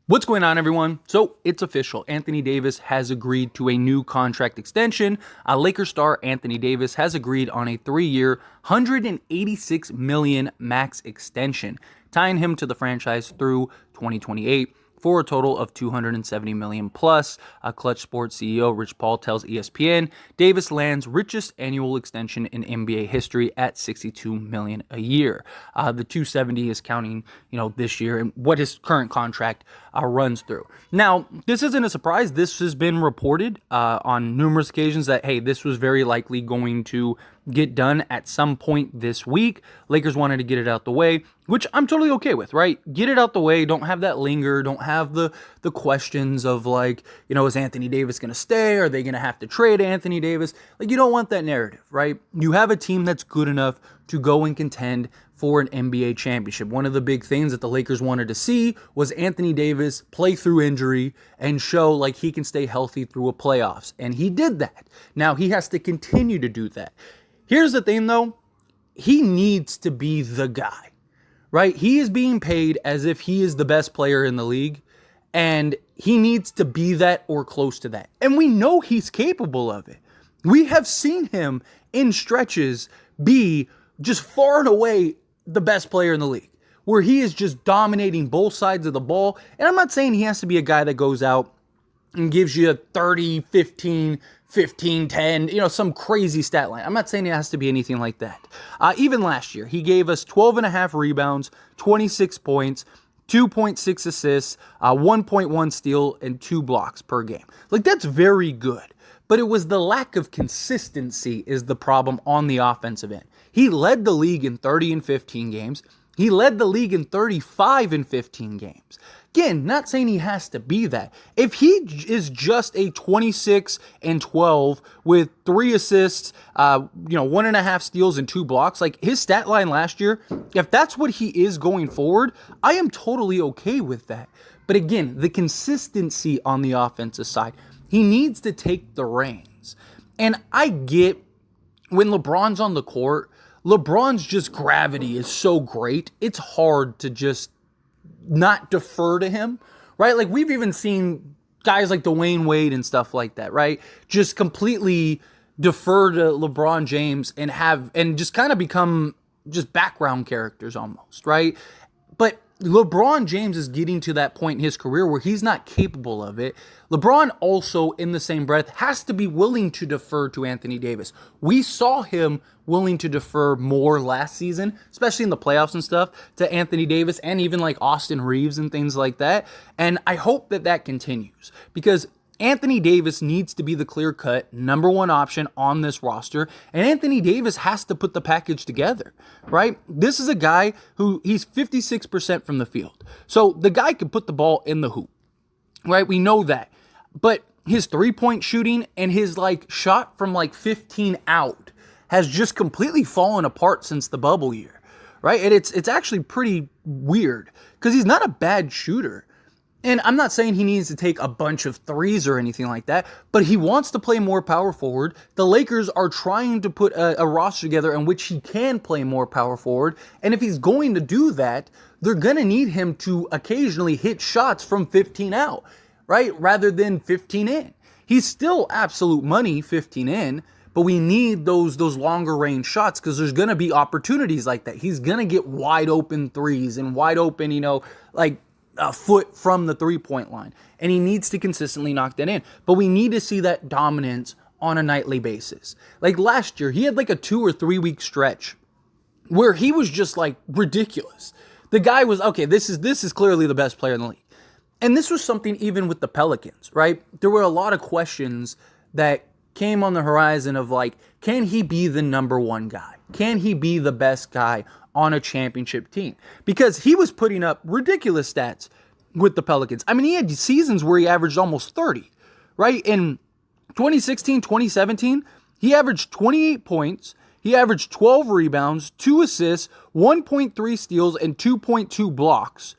What's going on, everyone? So it's official. Anthony Davis has agreed to a new contract extension. Lakers star Anthony Davis has agreed on a 3-year, $186 million max extension, tying him to the franchise through 2028 for a total of $270 million plus. Clutch Sports CEO Rich Paul tells ESPN Davis lands richest annual extension in NBA history at $62 million a year. The 270 is counting, this year and what his current contract runs through. Now, this isn't a surprise. This has been reported on numerous occasions that, hey, this was very likely going to get done at some point this week. Lakers wanted to get it out the way, which I'm totally okay with, right? Get it out the way. Don't have that linger. Don't have the questions of is Anthony Davis going to stay? Are they going to have to trade Anthony Davis? You don't want that narrative, right? You have a team that's good enough to go and contend for an NBA championship. One of the big things that the Lakers wanted to see was Anthony Davis play through injury and show he can stay healthy through a playoffs. And he did that. Now he has to continue to do that. Here's the thing, though. He needs to be the guy, right? He is being paid as if he is the best player in the league, and he needs to be that or close to that. And we know he's capable of it. We have seen him in stretches be just far and away the best player in the league, where he is just dominating both sides of the ball. And I'm not saying he has to be a guy that goes out and gives you 30, 15, 15, 10, some crazy stat line. I'm not saying it has to be anything like that. Even last year, he gave us 12 and a half rebounds, 26 points, 2.6 assists, 1.1 steal, and 2 blocks per game. That's very good. But it was the lack of consistency is the problem on the offensive end. He led the league in 30 and 15 games. He led the league in 35 and 15 games. Again, not saying he has to be that. If he is just a 26 and 12 with 3 assists, 1.5 steals and 2 blocks, his stat line last year, if that's what he is going forward, I am totally okay with that. But again, the consistency on the offensive side, he needs to take the reins. And I get when LeBron's on the court, LeBron's just gravity is so great, it's hard to just not defer to him, right? We've even seen guys like Dwayne Wade and stuff like that, right? Just completely defer to LeBron James and just kind of become just background characters almost, right? But LeBron James is getting to that point in his career where he's not capable of it. LeBron also, in the same breath, has to be willing to defer to Anthony Davis. We saw him willing to defer more last season, especially in the playoffs and stuff, to Anthony Davis and even Austin Reeves and things like that. And I hope that continues because Anthony Davis needs to be the clear-cut number one option on this roster, and Anthony Davis has to put the package together, right? This is a guy who he's 56% from the field. So the guy can put the ball in the hoop, right? We know that. But his three-point shooting and his shot from 15 out has just completely fallen apart since the bubble year, right? And it's actually pretty weird because he's not a bad shooter. And I'm not saying he needs to take a bunch of threes or anything like that, but he wants to play more power forward. The Lakers are trying to put a roster together in which he can play more power forward. And if he's going to do that, they're going to need him to occasionally hit shots from 15 out, right? Rather than 15 in. He's still absolute money 15 in, but we need those longer range shots because there's going to be opportunities like that. He's going to get wide open threes and wide open, a foot from the three-point line. And he needs to consistently knock that in. But we need to see that dominance on a nightly basis. Last year, he had a 2 or 3 week stretch where he was just ridiculous. The guy was, okay, this is clearly the best player in the league. And this was something even with the Pelicans, right? There were a lot of questions that came on the horizon of can he be the number one guy? Can he be the best guy on a championship team? Because he was putting up ridiculous stats with the Pelicans. I mean, he had seasons where he averaged almost 30, right? In 2016, 2017, he averaged 28 points. He averaged 12 rebounds, 2 assists, 1.3 steals, and 2.2 blocks,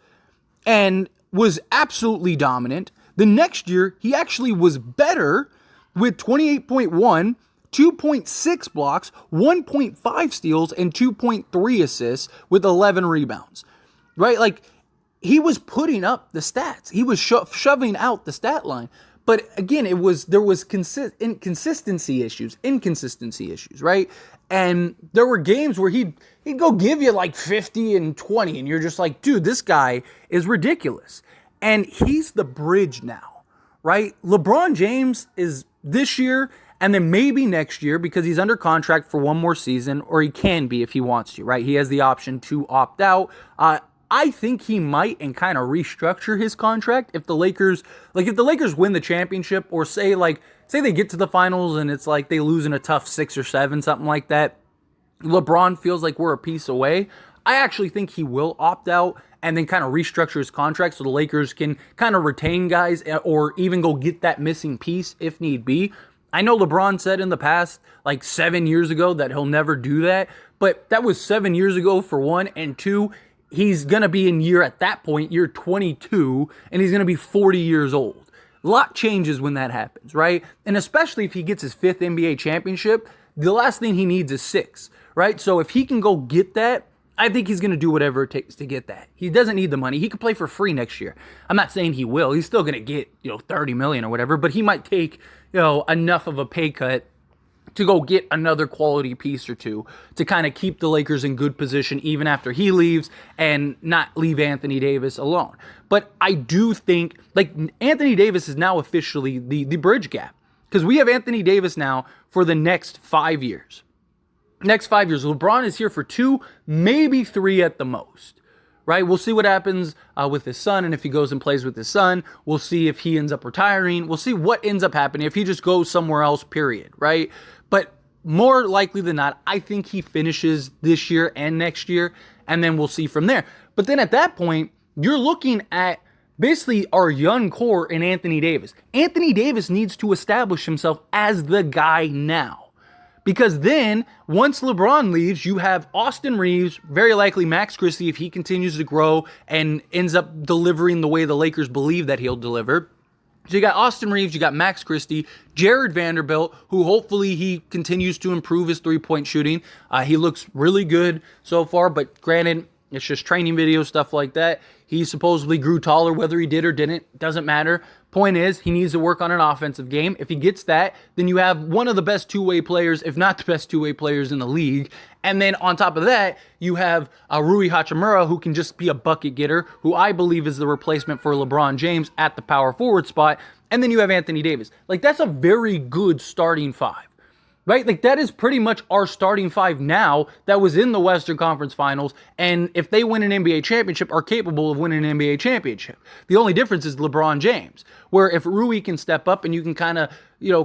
and was absolutely dominant. The next year, he actually was better with 28.1, 2.6 blocks, 1.5 steals, and 2.3 assists with 11 rebounds, right? he was putting up the stats. He was shoving out the stat line. But again, there was inconsistency issues, right? And there were games where he'd go give you like 50 and 20, and you're just like, dude, this guy is ridiculous. And he's the bridge now, right? LeBron James is this year and then maybe next year, because he's under contract for one more season, or he can be if he wants to, right? He has the option to opt out. I think he might and kind of restructure his contract if the Lakers win the championship, or say they get to the finals and it's like they lose in a tough 6 or 7, something like that. LeBron feels like we're a piece away. I actually think he will opt out and then kind of restructure his contract so the Lakers can kind of retain guys or even go get that missing piece if need be. I know LeBron said in the past, like 7 years ago, that he'll never do that, but that was 7 years ago for one, and two, he's going to be at that point, year 22, and he's going to be 40 years old. A lot changes when that happens, right? And especially if he gets his 5th NBA championship, the last thing he needs is 6, right? So if he can go get that, I think he's going to do whatever it takes to get that. He doesn't need the money. He could play for free next year. I'm not saying he will. He's still going to get, $30 million or whatever, but he might take, enough of a pay cut to go get another quality piece or two to kind of keep the Lakers in good position even after he leaves and not leave Anthony Davis alone. But I do think, Anthony Davis is now officially the bridge gap, because we have Anthony Davis now for the next 5 years. Next 5 years. LeBron is here for 2, maybe 3 at the most, right? We'll see what happens with his son, and if he goes and plays with his son. We'll see if he ends up retiring. We'll see what ends up happening if he just goes somewhere else, period, right? But more likely than not, I think he finishes this year and next year, and then we'll see from there. But then at that point, you're looking at basically our young core in Anthony Davis. Anthony Davis needs to establish himself as the guy now. Because then, once LeBron leaves, you have Austin Reeves, very likely Max Christie if he continues to grow and ends up delivering the way the Lakers believe that he'll deliver. So you got Austin Reeves, you got Max Christie, Jared Vanderbilt, who hopefully he continues to improve his three-point shooting. He looks really good so far, but granted, it's just training videos, stuff like that. He supposedly grew taller, whether he did or didn't, doesn't matter. Point is, he needs to work on an offensive game. If he gets that, then you have one of the best two-way players, if not the best two-way players in the league. And then on top of that, you have Rui Hachimura, who can just be a bucket getter, who I believe is the replacement for LeBron James at the power forward spot. And then you have Anthony Davis. That's a very good starting 5. Right? That is pretty much our starting 5 now that was in the Western Conference Finals, and if they win an NBA championship, are capable of winning an NBA championship. The only difference is LeBron James, where if Rui can step up and you can kind of,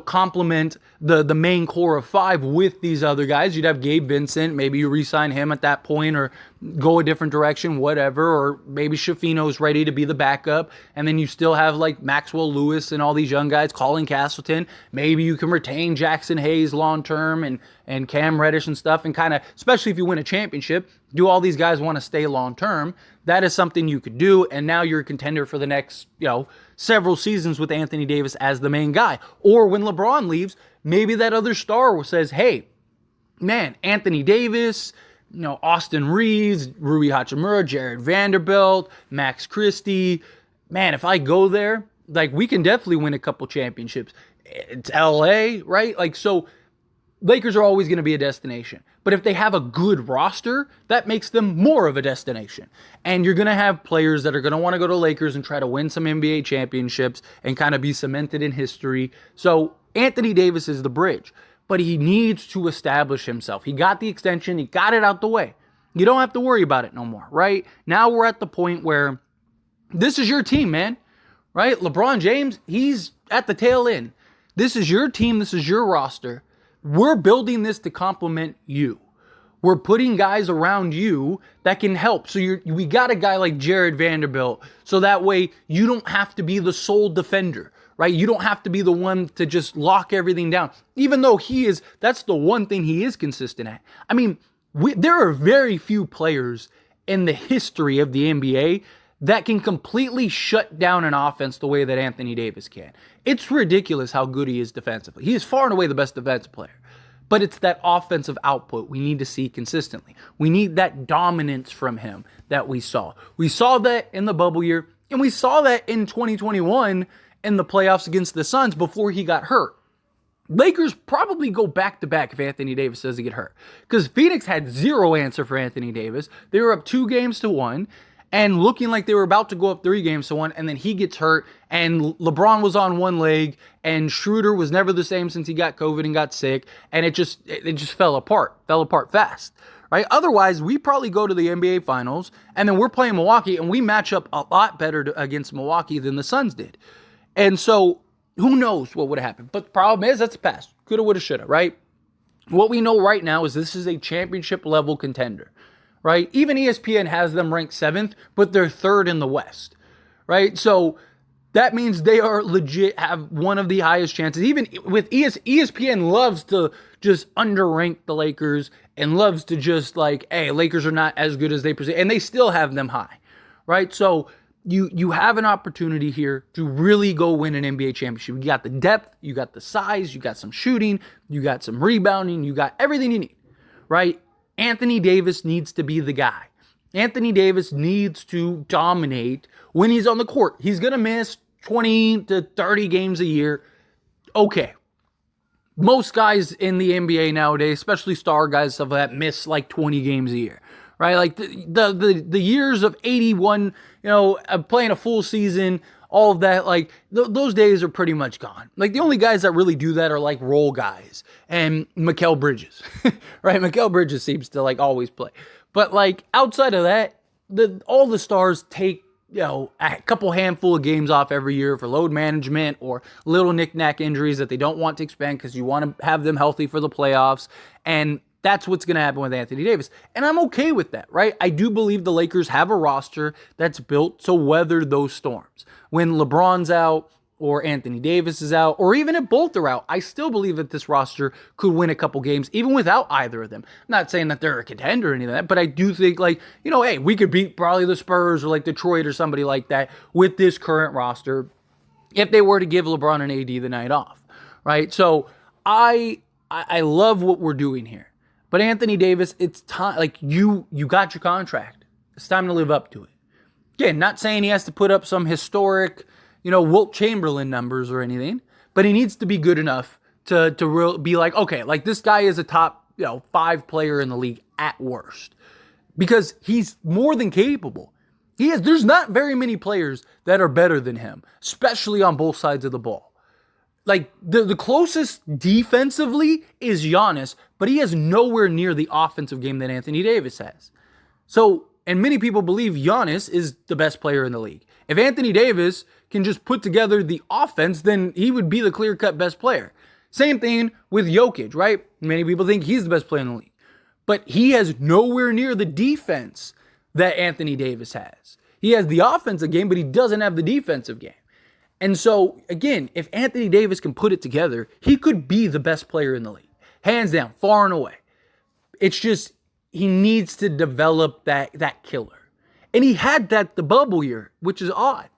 complement the main core of 5 with these other guys, you'd have Gabe Vincent, maybe you re-sign him at that point or go a different direction, whatever, or maybe Shafino's ready to be the backup, and then you still have Maxwell Lewis and all these young guys, Colin Castleton. Maybe you can retain Jackson Hayes long-term and Cam Reddish and stuff, and kind of, especially if you win a championship, do all these guys want to stay long-term? That is something you could do, and now you're a contender for the next, several seasons with Anthony Davis as the main guy. Or when LeBron leaves, maybe that other star says, hey, man, Anthony Davis, Austin Reeves, Rui Hachimura, Jared Vanderbilt, Max Christie, man, if I go there, we can definitely win a couple championships. It's LA, right? So Lakers are always going to be a destination. But if they have a good roster, that makes them more of a destination. And you're going to have players that are going to want to go to Lakers and try to win some NBA championships and kind of be cemented in history. So Anthony Davis is the bridge. But he needs to establish himself. He got the extension. He got it out the way. You don't have to worry about it no more, right? Now we're at the point where this is your team, man. Right? LeBron James, he's at the tail end. This is your team. This is your roster. We're building this to complement you. We're putting guys around you that can help. So we got a guy like Jared Vanderbilt, so that way you don't have to be the sole defender, right? You don't have to be the one to just lock everything down. Even though that's the one thing he is consistent at. I mean, there are very few players in the history of the NBA that can completely shut down an offense the way that Anthony Davis can. It's ridiculous how good he is defensively. He is far and away the best defensive player. But it's that offensive output we need to see consistently. We need that dominance from him that we saw. We saw that in the bubble year, and we saw that in 2021 in the playoffs against the Suns before he got hurt. Lakers probably go back-to-back if Anthony Davis doesn't get hurt. Because Phoenix had zero answer for Anthony Davis. They were up 2-1 and looking like they were about to go up 3-1, and then he gets hurt, and LeBron was on one leg, and Schroeder was never the same since he got COVID and got sick, and it just fell apart fast, right? Otherwise, we probably go to the NBA Finals, and then we're playing Milwaukee, and we match up a lot better against Milwaukee than the Suns did. And so, who knows what would have happened? But the problem is, that's the past. Coulda, woulda, shoulda, right? What we know right now is this is a championship-level contender. Right? Even ESPN has them ranked 7th, but they're 3rd in the West, right? So that means they are legit, have one of the highest chances. Even with ESPN loves to just underrank the Lakers and loves to just like, hey, Lakers are not as good as they present, and they still have them high, right? So you have an opportunity here to really go win an NBA championship. You got the depth, you got the size, you got some shooting, you got some rebounding, you got everything you need, right? Anthony Davis needs to be the guy. Anthony Davis needs to dominate when he's on the court. He's going to miss 20 to 30 games a year. Okay. Most guys in the NBA nowadays, especially star guys, stuff like that, miss like 20 games a year, right? Like the years of 81, playing a full season, all of that, like those days are pretty much gone. Like the only guys that really do that are like role guys and Mikal Bridges, right? Mikal Bridges seems to like always play. But like outside of that, all the stars take, a couple handful of games off every year for load management or little knick-knack injuries that they don't want to expand because you want to have them healthy for the playoffs. And that's what's going to happen with Anthony Davis. And I'm okay with that, right? I do believe the Lakers have a roster that's built to weather those storms. When LeBron's out or Anthony Davis is out, or even if both are out, I still believe that this roster could win a couple games even without either of them. I'm not saying that they're a contender or anything like that, but I do think hey, we could beat probably the Spurs or like Detroit or somebody like that with this current roster if they were to give LeBron and AD the night off, right? So I love what we're doing here. But Anthony Davis, it's time, like you got your contract. It's time to live up to it. Again, not saying he has to put up some historic, Wilt Chamberlain numbers or anything, but he needs to be good enough to be like, okay, like this guy is a top, 5 player in the league at worst. Because he's more than capable. There's not very many players that are better than him, especially on both sides of the ball. Like, the closest defensively is Giannis, but he has nowhere near the offensive game that Anthony Davis has. So, and many people believe Giannis is the best player in the league. If Anthony Davis can just put together the offense, then he would be the clear-cut best player. Same thing with Jokic, right? Many people think he's the best player in the league. But he has nowhere near the defense that Anthony Davis has. He has the offensive game, but he doesn't have the defensive game. And so, again, if Anthony Davis can put it together, he could be the best player in the league. Hands down, far and away. It's just, he needs to develop that killer. And he had that the bubble year, which is odd,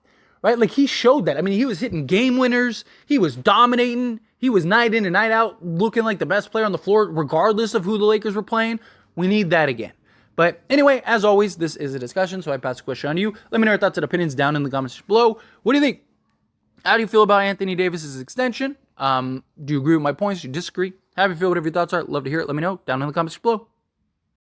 right? Like, he showed that. I mean, he was hitting game winners. He was dominating. He was night in and night out looking like the best player on the floor, regardless of who the Lakers were playing. We need that again. But anyway, as always, this is a discussion, so I pass the question on to you. Let me know your thoughts and opinions down in the comments below. What do you think? How do you feel about Anthony Davis's extension? Do you agree with my points? Do you disagree? How do you feel? Whatever your thoughts are, love to hear it. Let me know down in the comments below.